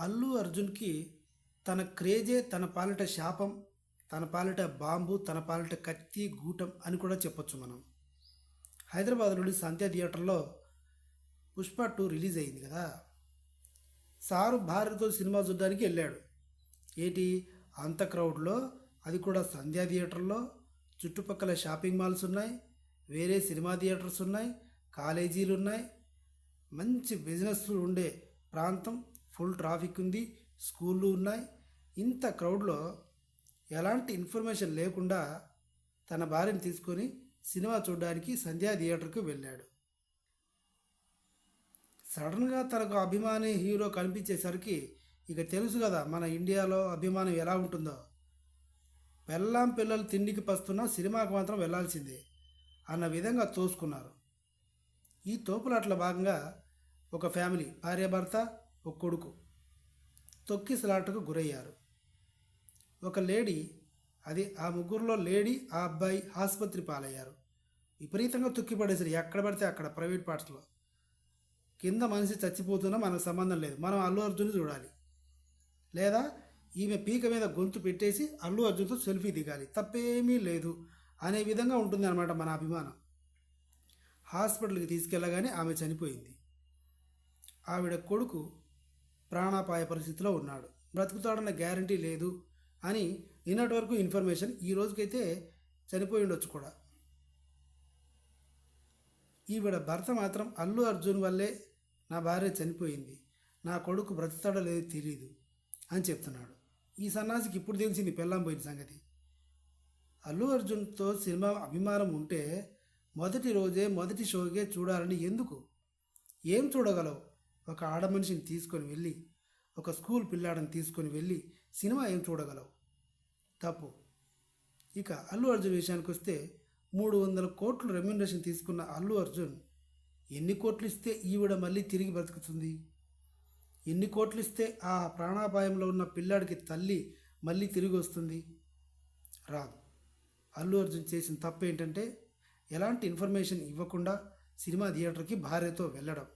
అల్లు అర్జున్‌కి తన క్రేజే తన పాలిట శాపం, తన పాలిట బాంబు, తన పాలిట కత్తి, గూటం అని కూడా చెప్పొచ్చు మనం. హైదరాబాద్‌లోని సంధ్య థియేటర్‌లో 'పుష్ప 2' రిలీజ్ అయింది కదా! సారు భార్యతో సినిమా చూడ్డానికి వెళ్ళాడు. ఏటి అంత క్రౌడ్‌లో, అది కూడా సంధ్య థియేటర్‌లో, చుట్టుపక్కల షాపింగ్ మాల్స్ ఉన్నాయి, వేరే సినిమా థియేటర్స్ ఉన్నాయి, కాలేజీలు ఉన్నాయి, మంచి బిజినెస్లు ఉండే ప్రాంతం, ఫుల్ ట్రాఫిక్ ఉంది, స్కూళ్ళు ఉన్నాయి. ఇంత క్రౌడ్లో ఎలాంటి ఇన్ఫర్మేషన్ లేకుండా తన భార్యను తీసుకొని సినిమా చూడడానికి సంధ్యా థియేటర్కి వెళ్ళాడు. సడన్గా తనకు అభిమాని హీరో కనిపించేసరికి ఇక తెలుసు కదా మన ఇండియాలో అభిమానం ఎలా ఉంటుందో. పెళ్ళాం పిల్లలు తిండికి పస్తున్నా సినిమాకు మాత్రం వెళ్ళాల్సిందే అన్న విధంగా తోసుకున్నారు. ఈ తోపులాట్ల భాగంగా ఒక ఫ్యామిలీ భార్యాభర్త, ఒక కొడుకు తొక్కిసలాటకు గురయ్యారు. ఒక లేడీ, అది ఆ ముగ్గురులో లేడీ, ఆ అబ్బాయి ఆసుపత్రి పాలయ్యారు. విపరీతంగా తొక్కిపడేసారు ఎక్కడ పడితే అక్కడ ప్రైవేట్ పార్ట్స్లో. కింద మనిషి చచ్చిపోతున్నా మనకు సంబంధం లేదు, మనం అల్లు అర్జున్ చూడాలి, లేదా ఈమె పీక మీద గొంతు పెట్టేసి అల్లు అర్జున్తో సెల్ఫీ దిగాలి, తప్పేమీ లేదు అనే విధంగా ఉంటుంది అన్నమాట మన అభిమానం. హాస్పిటల్కి తీసుకెళ్ళగానే ఆమె చనిపోయింది. ఆవిడ కొడుకు ప్రాణాపాయ పరిస్థితిలో ఉన్నాడు, బ్రతుకుతాడన్న గ్యారంటీ లేదు అని నిన్నటి వరకు ఇన్ఫర్మేషన్. ఈ రోజుకైతే చనిపోయి ఉండొచ్చు కూడా. ఈవిడ భర్త మాత్రం అల్లు అర్జున్ వల్లే నా భార్య చనిపోయింది, నా కొడుకు బ్రతుకుతాడో లేదో తెలియదు అని చెప్తున్నాడు. ఈ సన్నాసికి ఇప్పుడు తెలిసింది పెళ్ళాం పోయిన సంగతి. అల్లు అర్జున్తో సినిమా అభిమానం ఉంటే మొదటి రోజే మొదటి షోకే చూడాలని ఎందుకు? ఏం చూడగలవు? ఒక ఆడ మనిషిని తీసుకొని వెళ్ళి, ఒక స్కూల్ పిల్లాడిని తీసుకొని వెళ్ళి సినిమా ఏం చూడగలవు? తప్పు. ఇక అల్లు అర్జున్ విషయానికి వస్తే 300 కోట్లు రెమ్యునరేషన్ తీసుకున్న అల్లు అర్జున్ ఎన్ని కోట్లు ఇస్తే ఈవిడ మళ్ళీ తిరిగి బ్రతుకుతుంది? ఎన్ని కోట్లు ఇస్తే ఆ ప్రాణాపాయంలో ఉన్న పిల్లాడికి తల్లి మళ్ళీ తిరిగి వస్తుంది? రాదు. అల్లు అర్జున్ చేసిన తప్పు ఏంటంటే ఎలాంటి ఇన్ఫర్మేషన్ ఇవ్వకుండా సినిమా థియేటర్కి భార్యతో వెళ్ళడం.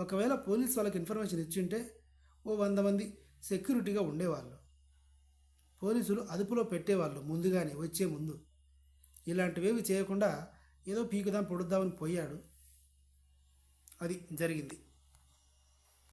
ఒకవేళ పోలీస్ వాళ్ళకి ఇన్ఫర్మేషన్ ఇచ్చింటే ఓ 100 మంది సెక్యూరిటీగా ఉండేవాళ్ళు, పోలీసులు అదుపులో పెట్టేవాళ్ళు ముందుగానే వచ్చే ముందు. ఇలాంటివేవి చేయకుండా ఏదో పీకుదాం పొడుద్దామని పోయాడు. అది జరిగింది.